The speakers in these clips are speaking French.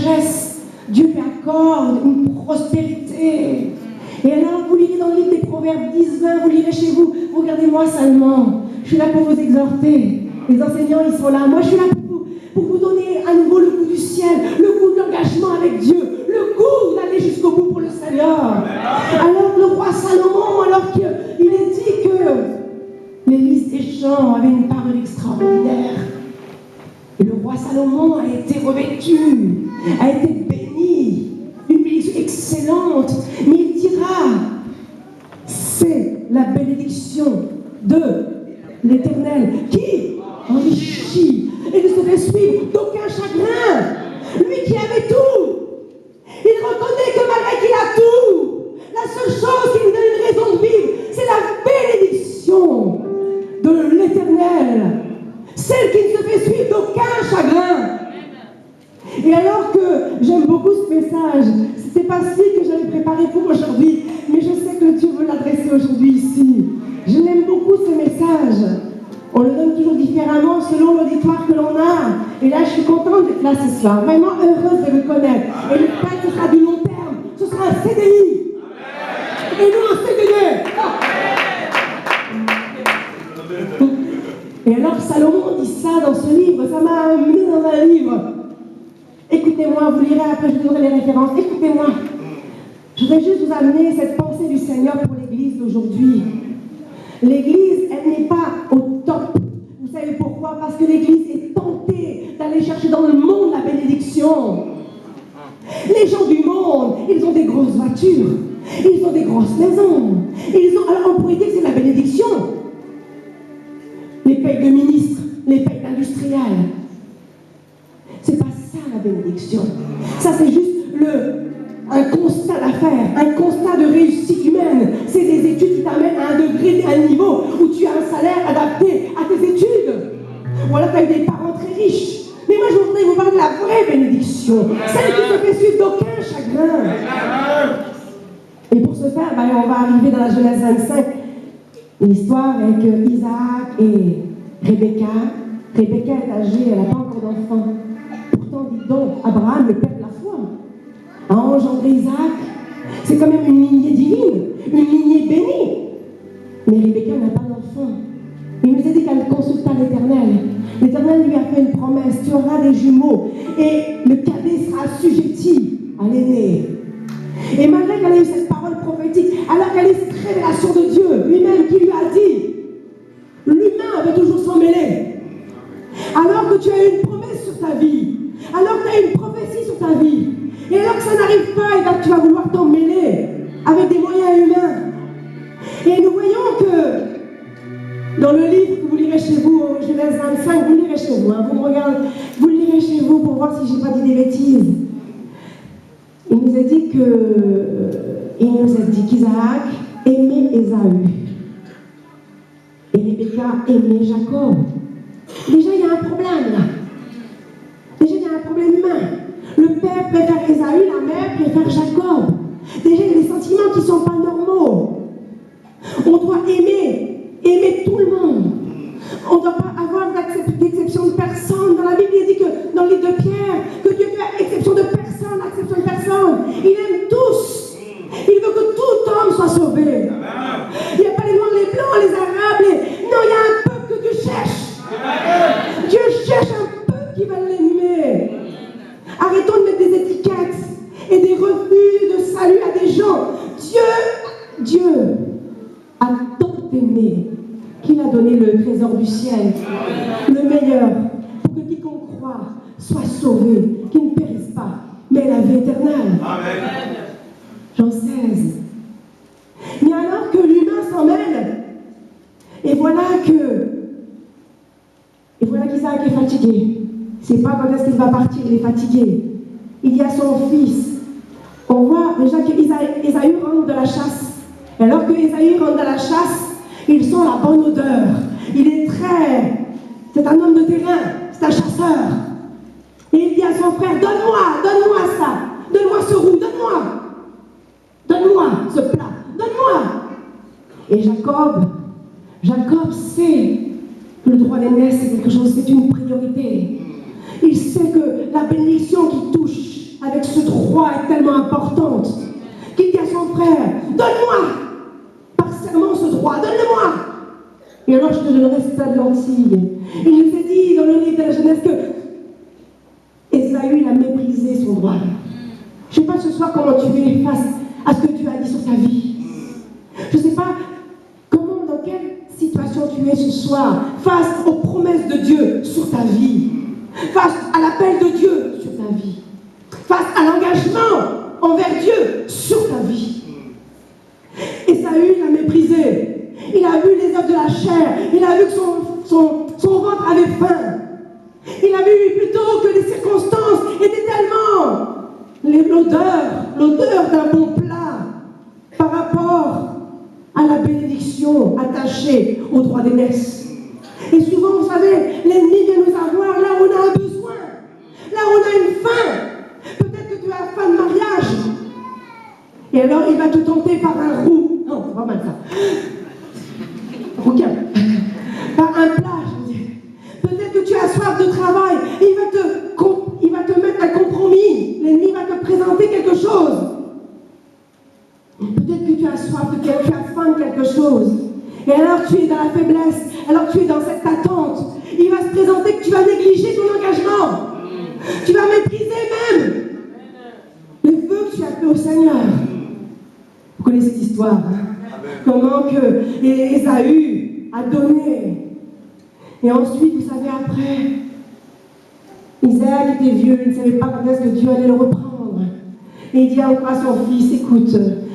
sagesse, Dieu t'accorde une prospérité. Et alors, vous lirez dans le livre des Proverbes 10-20, vous lirez chez vous, regardez-moi seulement. Je suis là pour vous exhorter. Les enseignants, ils sont là. Moi, je suis là pour vous donner à nouveau le goût du ciel, le goût de l'engagement avec Dieu, le goût d'aller jusqu'au bout pour le Seigneur. Alors, le roi Salomon, alors qu'il est dit que l'Église des champs avait une parole extraordinaire. Et le roi Salomon a été revêtu, a été béni, une bénédiction excellente. Mais il dira, c'est la bénédiction de l'Éternel qui enrichit et ne se fait suivre d'aucun chagrin. Lui qui avait tout, il reconnaît que malgré qu'il a tout, la seule chose qui lui donne une raison de vivre, c'est la bénédiction de l'Éternel. Celle qui ne se fait suivre d'aucun chagrin. Et alors que j'aime beaucoup ce message, c'est pas si que j'avais préparé pour aujourd'hui, mais je sais que Dieu veut l'adresser aujourd'hui ici. Je l'aime beaucoup ce message. On le donne toujours différemment selon l'auditoire que l'on a. Et là, je suis contente d'être là ce soir, vraiment heureuse de le connaître. Et le fait que ce sera du long terme, ce sera un CDI. Et nous un CDD. Et alors Salomon dit ça dans ce livre, ça m'a amené dans un livre. Écoutez-moi, vous lirez après, je vous donnerai les références. Écoutez-moi. Je voudrais juste vous amener cette pensée du Seigneur pour l'Église d'aujourd'hui. L'Église, elle n'est pas au top. Vous savez pourquoi? Parce que l'Église est tentée d'aller chercher dans le monde la bénédiction. Les gens du monde, ils ont des grosses voitures, ils ont des grosses maisons. Alors on pourrait dire que c'est la bénédiction. Les payes de ministres, les payes d'industriels. C'est pas ça la bénédiction. Ça c'est juste un constat d'affaires, un constat de réussite humaine. C'est des études qui t'amènent à un degré, à un niveau où tu as un salaire adapté à tes études. Ou alors tu as eu des parents très riches. Mais moi je voudrais vous parler de la vraie bénédiction, celle qui ne fait suivre d'aucun chagrin. Et pour ce faire, on va arriver dans la Genèse 25. L'histoire avec Isaac et Rebecca. Rebecca est âgée, elle n'a pas encore d'enfant. Pourtant, dis donc, Abraham, le père de la foi, a engendré Isaac. C'est quand même une lignée divine, une lignée bénie. Mais Rebecca n'a pas d'enfant. Il nous a dit qu'elle consulta l'Éternel. L'Éternel lui a fait une promesse, tu auras des jumeaux et le cadet sera assujetti à l'aîné. Et malgré qu'elle ait eu cette parole prophétique, alors qu'elle ait eu cette révélation de Dieu lui-même qui lui a dit, l'humain veut toujours s'en mêler. Alors que tu as eu une promesse sur ta vie, alors que tu as eu une prophétie sur ta vie, et alors que ça n'arrive pas, et bien tu vas vouloir t'en mêler avec des moyens humains. Et nous voyons que dans le livre que vous lirez chez vous, Genèse 25, vous lirez chez vous, vous me regardez, vous lirez chez vous pour voir si je n'ai pas dit des bêtises. Il nous a dit qu'Isaac aimait Ésaü. Et Rebecca aimait Jacob. Déjà, il y a un problème là. Déjà, il y a un problème humain. Le père préfère Ésaü, la mère préfère Jacob. Déjà, il y a des sentiments qui ne sont pas normaux. On doit aimer tout le monde. On ne doit pas avoir d'exception de personne. Dans la Bible, il dit que dans le livre de Pierre, que Dieu fait exception de personne, exception de personne. Il aime tous. Il veut que tout homme soit sauvé. Il n'y a pas les noirs, les blancs, les arabes. Non, il y a un peuple que Dieu cherche. Dieu cherche un peuple qui va l'aimer. Arrêtons de mettre des étiquettes et des refus de salut à des gens. Dieu a tant aimé qu'il a donné le trésor du ciel, le meilleur, pour que quiconque croit soit sauvé, qu'il ne périsse pas, mais la vie éternelle. Amen. Jean 16. Mais alors que l'humain s'en mêle, et voilà qu'Isaac est fatigué. Il ne sait pas quand est-ce qu'il va partir, il est fatigué. Il y a son fils. On voit déjà qu'Ésaü rentre de la chasse. Et alors que Ésaü rentre de la chasse, il sent la bonne odeur. C'est un homme de terrain, c'est un chasseur. Et il dit à son frère, donne-moi ça, donne-moi ce roux, donne-moi ce plat, donne-moi. Et Jacob sait que le droit d'aînesse c'est quelque chose, c'est une priorité. Il sait que la bénédiction qui touche avec ce droit est tellement importante qu'il dit à son frère, donne-moi par serment ce droit, donne-le-moi. Et alors je te donnerai cette lentille. Il nous est dit dans le livre de la Genèse que Ésaü il a méprisé son droit. Je ne sais pas ce soir comment tu es face à ce que Dieu a dit sur ta vie. Je ne sais pas comment, dans quelle situation tu es ce soir face aux promesses de Dieu sur ta vie, face à l'appel de Dieu sur ta vie, face à l'engagement envers Dieu sur ta vie. Ésaü l'a méprisé. Il a vu les œuvres de la chair. Il a vu que son ventre avait faim. Il a vu plutôt que les circonstances étaient tellement l'odeur d'un bon plat par rapport à la bénédiction attachée au droit d'aînesse. Et souvent, vous savez, l'ennemi vient nous avoir là où on a un besoin, là où on a une faim. Peut-être que tu as faim de mariage. Et alors, il va te tenter par un roux. Non, c'est pas mal ça. Rouquin. Par un plat, je veux dire. Peut-être que tu as soif de travail. Il va te mettre un compromis. L'ennemi va te présenter quelque chose. Peut-être que tu as soif, tu as faim de quelque chose. Et alors tu es dans la faiblesse, alors tu es dans cette attente. Il va se présenter que tu vas négliger ton engagement. Tu vas mépriser même les vœux que tu as fait au Seigneur. Vous connaissez cette histoire, hein? Comment que Ésaü a donné. Et ensuite, vous savez, après, Isaac était vieux, il ne savait pas quand est-ce que Dieu allait le reprendre. Et il dit encore à son fils, écoute,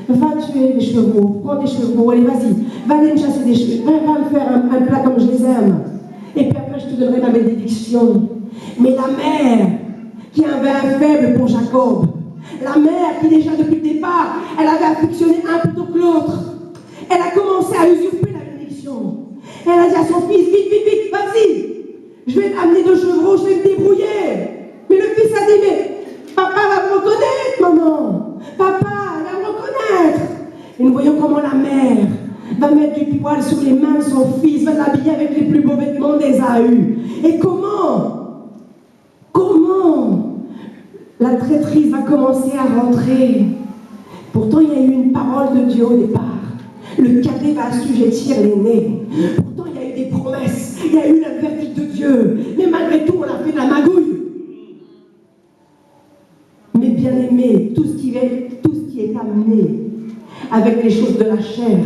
va tuer des chevaux, prends des chevaux, allez vas-y, va aller me chasser des chevaux, va me faire un plat comme je les aime. Et puis après, je te donnerai ma bénédiction. Mais la mère, qui avait un faible pour Jacob, la mère qui déjà depuis le départ, elle avait affectionné un plutôt que l'autre, elle a commencé à usurper la bénédiction. Elle a dit à son fils, vite, vite, vite, vas-y, je vais amener 2 chevreaux, je vais me débrouiller. Mais le fils a dit, mais papa va me reconnaître, maman. Papa, elle va me reconnaître. Et nous voyons comment la mère va mettre du poil sur les mains de son fils, va l'habiller avec les plus beaux vêtements d'Ésaü. Et comment la traîtrise va commencer à rentrer. Pourtant, il y a eu une parole de Dieu au départ. Le cadet va assujettir l'aîné. Pourtant, il y a eu des promesses. Il y a eu la verdict de Dieu. Mais malgré tout, on a fait de la magouille. Mais bien aimé, tout ce qui est amené avec les choses de la chair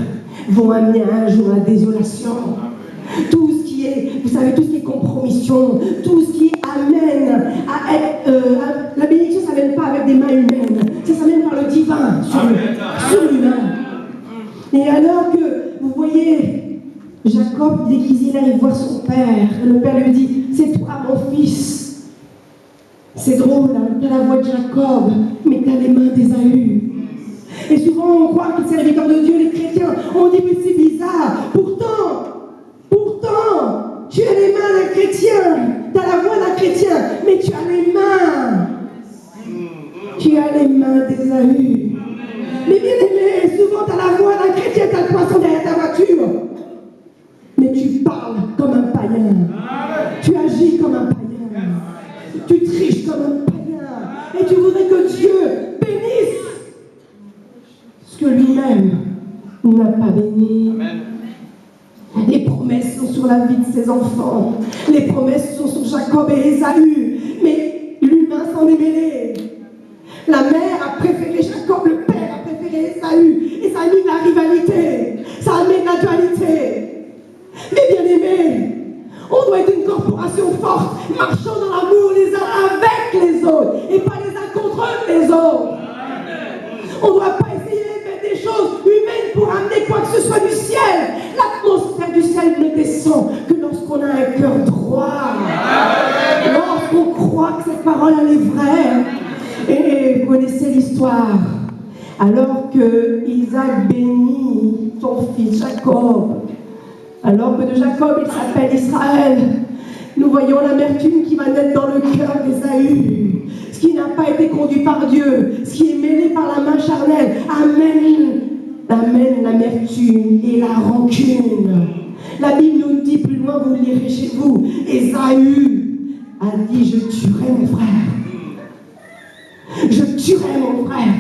vont amener un jour la désolation. Tout ce qui est, vous savez, tout ce qui est compromission, tout ce qui amène à être... la bénédiction, ça ne s'amène pas avec des mains humaines. Ça s'amène par le divin sur l'humain. Et alors que, vous voyez, Jacob, dès qu'il allait voir son père, le père lui dit, c'est toi mon fils. C'est drôle, hein, tu as la voix de Jacob, mais tu as les mains d'Ésaü. Et souvent on croit que les serviteurs de Dieu, les chrétiens, on dit mais c'est bizarre. Pourtant, tu as les mains d'un chrétien, tu as la voix d'un chrétien, mais tu as les mains. Tu as les mains d'Ésaü. Mais bien aimé, souvent tu as la voix d'un chrétien, tu as le poisson derrière ta voiture. Mais tu parles comme un païen. Tu agis comme un païen. Tu triches comme un païen. Et tu voudrais que Dieu bénisse ce que lui-même n'a pas béni. Amen. Les promesses sont sur la vie de ses enfants. Les promesses sont sur Jacob et Ésaü. Mais l'humain s'en est mêlé. La mère a préféré Jacob, le père a préféré Ésaü. Et ça a mis de la rivalité. Ça a mis de la dualité. Mais bien aimés, on doit être une corporation forte, marchant dans l'amour les uns avec les autres, et pas les uns contre les autres. On ne doit pas essayer de mettre des choses humaines pour amener quoi que ce soit du ciel. L'atmosphère du ciel ne descend que lorsqu'on a un cœur droit. Lorsqu'on croit que cette parole elle est vraie. Et vous connaissez l'histoire. Alors que Isaac bénit son fils Jacob, alors que de Jacob il s'appelle Israël, nous voyons l'amertume qui va naître dans le cœur d'Ésaü. Ce qui n'a pas été conduit par Dieu, ce qui est mêlé par la main charnelle, amène l'amertume et la rancune. La Bible nous dit plus loin, vous le lirez chez vous, Ésaü a dit, je tuerai mon frère. Je tuerai, mon frère.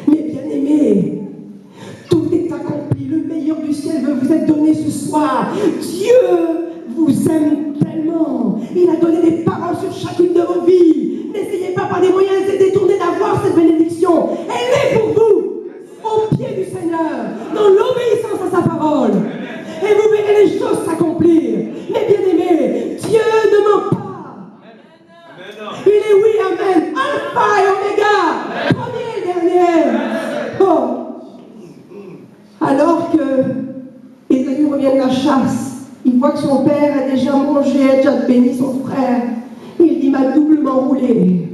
Mais bien aimé, tout est accompli. Le meilleur du ciel veut vous être donné ce soir. Dieu vous aime tellement. Il a donné des paroles sur chacune de vos vies. N'essayez pas par des moyens détournés d'avoir cette bénédiction. Elle est pour vous, au pied du Seigneur, dans l'obéissance à sa parole. Et vous verrez les choses s'accomplir. Mais bien aimé, Dieu ne ment pas. Il est oui, amen, alpha et oméga, premier et dernier. Bon. Alors que Ésaü revient de la chasse, il voit que son père a déjà mangé, a déjà béni son frère. Il m'a doublement roulé.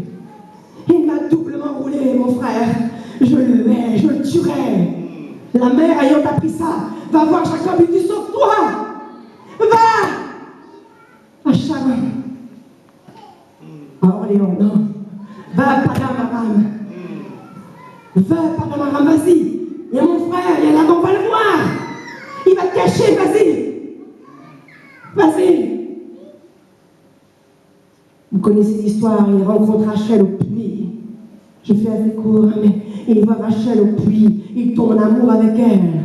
Il m'a doublement roulé, mon frère. Je le hais, je le tuerai. La mère ayant appris ça, va voir Jacob et dit, sauve-toi. Va à Charan. À Orléans, non. Va à Padam-Aram. Va à Padam-Aram, vas-y. Il y a mon frère, il y a là-bas, on va le voir. Il va te cacher, vas-y. Vas-y. Vous connaissez l'histoire, il rencontre Rachel au puits. Je fais assez court, mais il voit Rachel au puits. Il tombe en amour avec elle.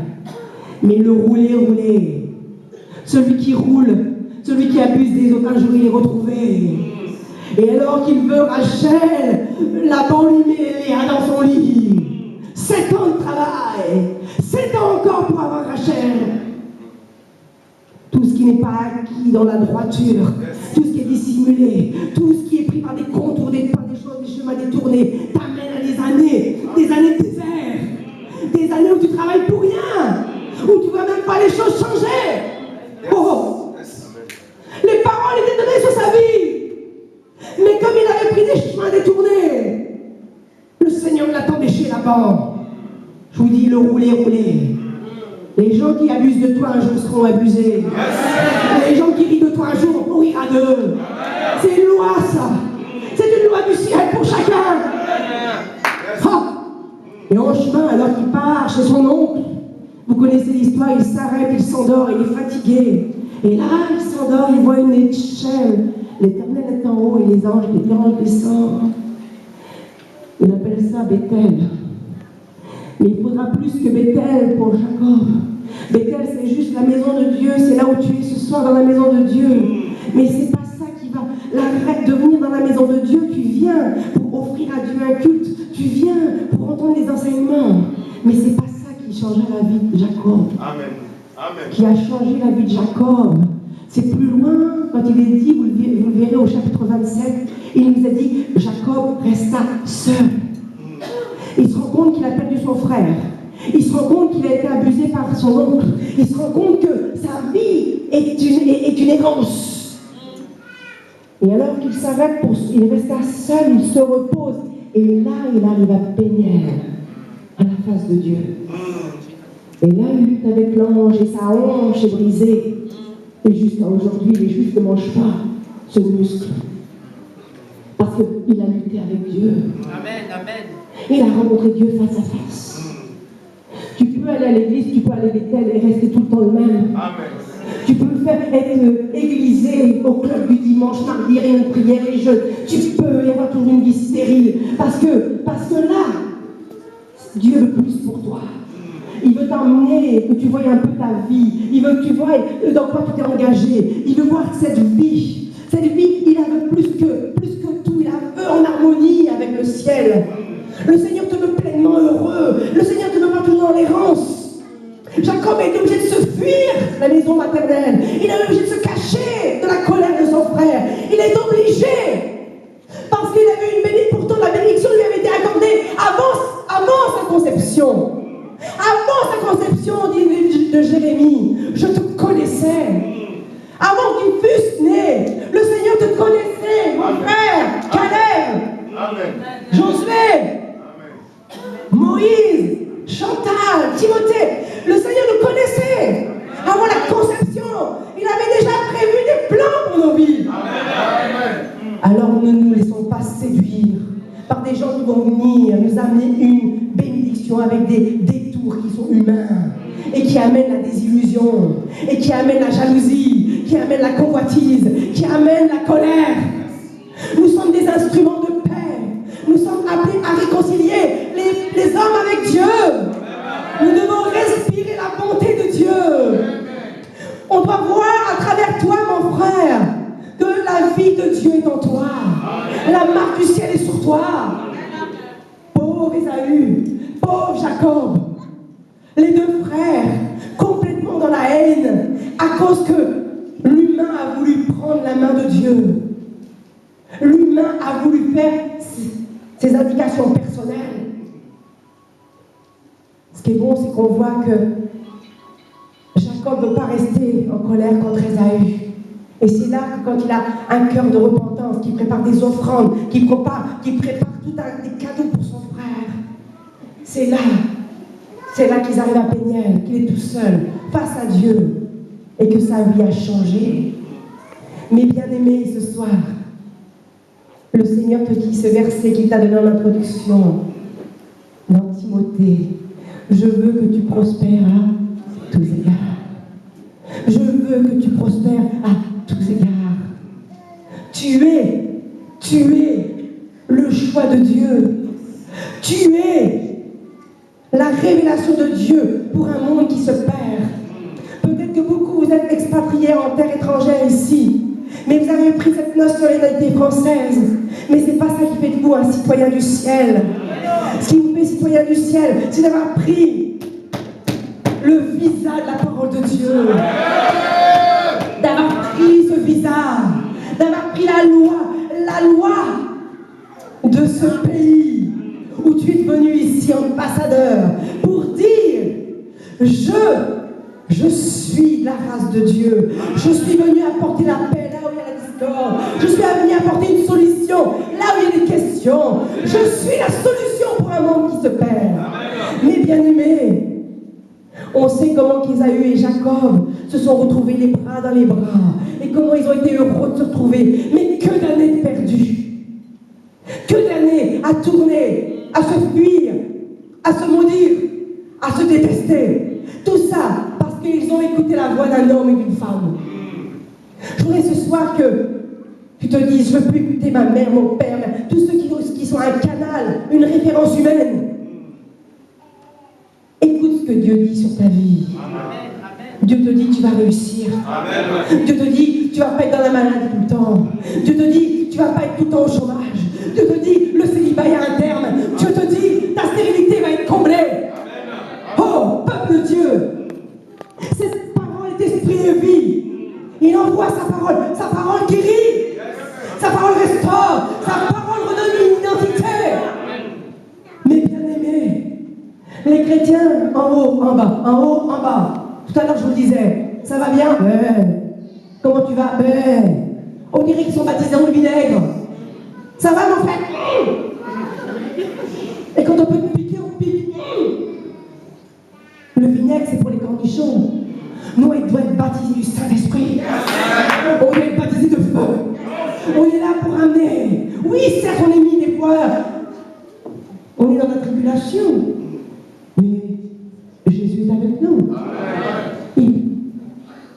Mais le rouler. Celui qui roule, celui qui abuse des autres, un jour il est retrouvé. Et alors qu'il veut Rachel, Laban lui met Léa dans son lit. 7 ans de travail, 7 ans encore pour avoir Rachel. Tout ce qui n'est pas acquis dans la droiture, tout ce qui est dissimulé, tout ce qui est pris par des contours, des choses, des chemins détournés, t'amène à des années de désert, des années où tu travailles pour rien, où tu ne vois même pas les choses changer. Oh. Les paroles étaient données sur sa vie, mais comme il avait pris des chemins détournés, le Seigneur l'attendait chez Laban. Je vous dis, le rouler. Les gens qui abusent de toi un jour seront abusés. Les gens qui rient de toi un jour vont rire à d'eux. C'est une loi, ça. C'est une loi du ciel pour chacun. Ah. Et en chemin, alors qu'il part chez son oncle, vous connaissez l'histoire, il s'arrête, il s'endort, il est fatigué. Et là, il s'endort, il voit une échelle. L'Éternel est en haut et les anges descendent. Il appelle ça Bethel. Mais il faudra plus que Bethel pour Jacob. Bethel, c'est juste la maison de Dieu. C'est là où tu es ce soir, dans la maison de Dieu. Mais c'est pas ça qui va de venir dans la maison de Dieu. Tu viens pour offrir à Dieu un culte. Tu viens pour entendre les enseignements. Mais c'est pas ça qui changera la vie de Jacob. Amen. Qui a changé la vie de Jacob. C'est plus loin, quand il est dit, vous le verrez au chapitre 27, il nous a dit, Jacob resta seul. Il se rend compte qu'il a perdu son frère. Il se rend compte qu'il a été abusé par son oncle. Il se rend compte que sa vie est une errance. Et alors qu'il s'arrête, il resta seul, il se repose. Et là, il arrive à Péniel, à la face de Dieu. Et là, il lutte avec l'ange et sa hanche est brisée. Et jusqu'à aujourd'hui, les Juifs ne mangent pas ce muscle. Parce qu'il a lutté avec Dieu. Amen. Il a rencontré Dieu face à face. Tu peux aller à l'église, tu peux aller à Bethel et rester tout le temps le même. Amen. Tu peux faire être églisé au club du dimanche, mardi, rien de prière et jeûne. Tu peux y avoir toujours une vie stérile. Parce que là, Dieu veut plus pour toi. Il veut t'emmener, que tu vois un peu ta vie. Il veut que tu vois dans quoi tu t'es engagé. Il veut voir cette vie, il la veut plus que tout. Il la veut en harmonie avec le ciel. Le Seigneur te veut pleinement heureux. Le Seigneur te veut pas toujours dans l'errance. Jacob a été obligé de se fuir la maison maternelle. Il a été obligé de se cacher de la colère de son frère. Il est obligé. Parce qu'il avait une bénédiction. Pourtant, la bénédiction lui avait été accordée avant sa conception. Avant sa conception, dit de Jérémie, je te connaissais. Avant que tu fusses né, le Seigneur te connaissait, mon frère, Caleb, Josué, Moïse, Chantal, Timothée. Le Seigneur nous connaissait. Avant la conception, il avait déjà prévu des plans pour nos vies. Alors ne nous laissons pas séduire par des gens qui vont venir nous amener une bénédiction avec des détours qui sont humains et qui amènent la désillusion et qui amènent la jalousie, qui amènent la convoitise, qui amènent la colère. Nous sommes des instruments de paix. Nous sommes appelés vie de Dieu est en toi. La marque du ciel est sur toi. Pauvre Ésaü, pauvre Jacob, les deux frères, complètement dans la haine, à cause que l'humain a voulu prendre la main de Dieu. L'humain a voulu faire ses indications personnelles. Ce qui est bon, c'est qu'on voit que Jacob ne veut pas rester en colère contre Ésaü. Et c'est là que quand il a un cœur de repentance, qu'il prépare des offrandes, qu'il prépare tout des cadeaux pour son frère, c'est là qu'ils arrivent à Péniel, qu'il est tout seul, face à Dieu, et que sa vie a changé. Mais bien-aimé, ce soir, le Seigneur te dit ce verset qu'il t'a donné en introduction, dans Timothée, je veux que tu prospères à tous égards. Je veux que tu prospères à tous égards. Tu es le choix de Dieu. Tu es la révélation de Dieu pour un monde qui se perd. Peut-être que beaucoup vous êtes expatriés en terre étrangère ici, mais vous avez pris cette nationalité française. Mais ce n'est pas ça qui fait de vous un citoyen du ciel. Ce qui vous fait citoyen du ciel, c'est d'avoir pris le visa de la parole de Dieu. D'avoir pris ce visa, d'avoir pris la loi de ce pays où tu es venu ici ambassadeur pour dire je suis la race de Dieu. Je suis venu apporter la paix là où il y a la discorde. Je suis venu apporter une solution là où il y a des questions. Je suis la solution pour un monde qui se perd. Mais bien aimés, on sait comment qu'Ésaü et Jacob se sont retrouvés les bras dans les bras et comment ils ont été heureux de se retrouver. Mais que d'années perdues, que d'années à tourner, à se fuir, à se maudire, à se détester. Tout ça parce qu'ils ont écouté la voix d'un homme et d'une femme. Je voudrais ce soir que tu te dises, je ne veux plus écouter ma mère, mon père, tous ceux qui sont un canal, une référence humaine. Écoute ce que Dieu dit sur ta vie. Amen. Dieu te dit tu vas réussir. Amen. Dieu te dit tu ne vas pas être dans la maladie tout le temps. Dieu te dit tu ne vas pas être tout le temps au chômage. Dieu te dit le célibat y a un terme. Dieu te dit ta stérilité va être comblée. Amen. Oh, peuple de Dieu, cette parole est esprit et vie. Il envoie sa parole guérit, sa parole restaure, sa parole redonne une identité. Mais bien aimé, les chrétiens, en haut, en bas, en haut, en bas. Tout à l'heure, je vous le disais, ça va bien? Comment tu vas? On dirait qu'ils sont baptisés dans le vinaigre. Ça va, mon frère? Et quand on peut piquer, on pique. Le vinaigre, c'est pour les cornichons. Nous, on doit être baptisés du Saint-Esprit. On doit être baptisés de feu. On est là pour amener. Oui, certes, on est mis des fois. On est dans la tribulation. Mais Jésus est avec nous.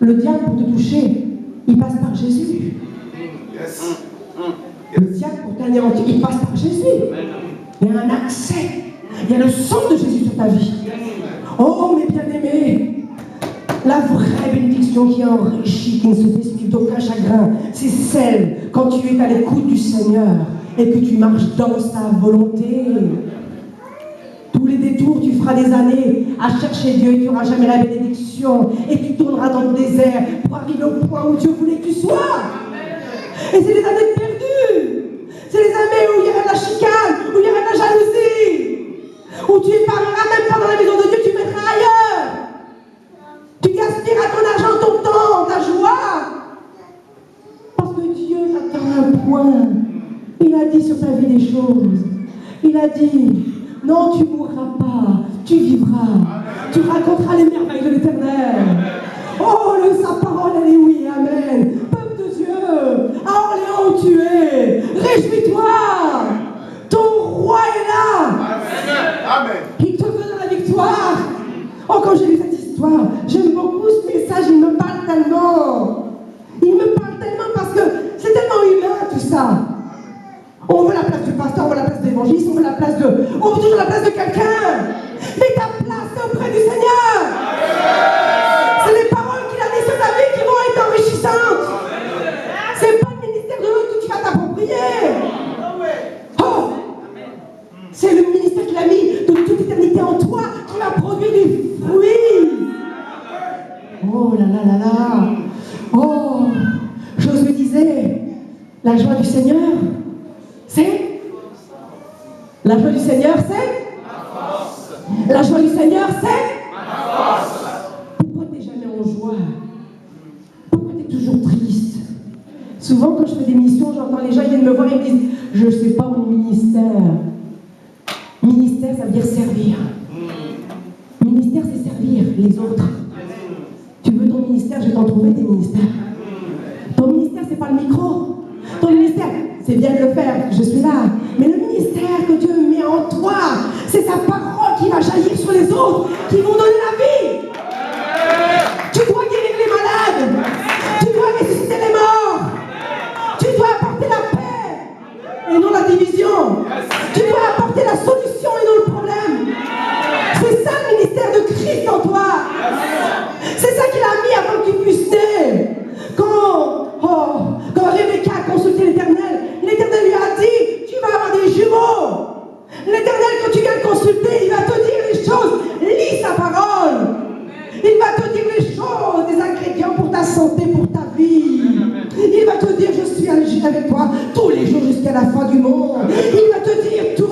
Le diable, pour te toucher, il passe par Jésus. Le diable, pour t'anéantir, il passe par Jésus. Il y a un accès. Il y a le sang de Jésus sur ta vie. Oh, mes bien-aimés, la vraie bénédiction qui enrichit, qui ne se dispute d'aucun chagrin, c'est celle quand tu es à l'écoute du Seigneur et que tu marches dans sa volonté. Tous les détours, tu feras des années à chercher Dieu et tu n'auras jamais la bénédiction. Et tu tourneras dans le désert pour arriver au point où Dieu voulait que tu sois. Et c'est les années perdues. C'est les années où il y aura de la chicane, où il y aura de la jalousie. Où tu parleras même pas dans la maison de Dieu, tu mettras ailleurs. Tu gaspilleras ton argent, ton temps, ta joie. Parce que Dieu t'attend un point. Il a dit sur ta vie des choses. Il a dit... Non, tu ne mourras pas, tu vivras. Tu raconteras les merveilles de l'Éternel. Oh, sa parole, elle est oui, amen. Peuple de Dieu, à Orléans où tu es, réjouis-toi. Ton roi est là. Amen. Il te donne la victoire. Oh, quand j'ai lu cette histoire, j'aime beaucoup ce message, il me parle tellement. Il me parle tellement parce que c'est tellement humain tout ça. On veut la place du pasteur, on veut la place de l'évangéliste, on veut toujours la place de quelqu'un. Mais ta place est auprès du Seigneur. C'est les paroles qu'il a dit sur ta vie qui vont être enrichissantes. C'est pas le ministère de La joie du Seigneur, c'est? La joie du Seigneur, c'est? La joie du Seigneur, c'est? Pourquoi tu n'es jamais en joie? Pourquoi tu es toujours triste? Souvent, quand je fais des missions, j'entends les gens, ils viennent me voir et me disent, je ne sais pas mon ministère. Ministère, ça veut dire servir. Ministère, c'est servir les autres. Tu veux ton ministère, je vais t'en trouver des ministères. Ton ministère, c'est pas le micro. Ton ministère, c'est bien de le faire, je suis là. Mais le ministère que Dieu met en toi, c'est sa parole qui va jaillir sur les autres, qui vont donner la vie. Tu dois guérir les malades. Tu dois ressusciter les morts. Tu dois apporter la paix et non la division. Tu dois apporter la solution et non le problème. C'est ça le ministère de Christ en toi. C'est ça qu'il a mis avant que tu puisses naître. Quand Rebecca a consulté l'Éternel, l'Éternel lui a dit, tu vas avoir des jumeaux. L'Éternel, quand tu viens le consulter, il va te dire les choses. Lis sa parole. Il va te dire les choses, des ingrédients pour ta santé, pour ta vie. Il va te dire, je suis avec toi tous les jours jusqu'à la fin du monde. Il va te dire tout.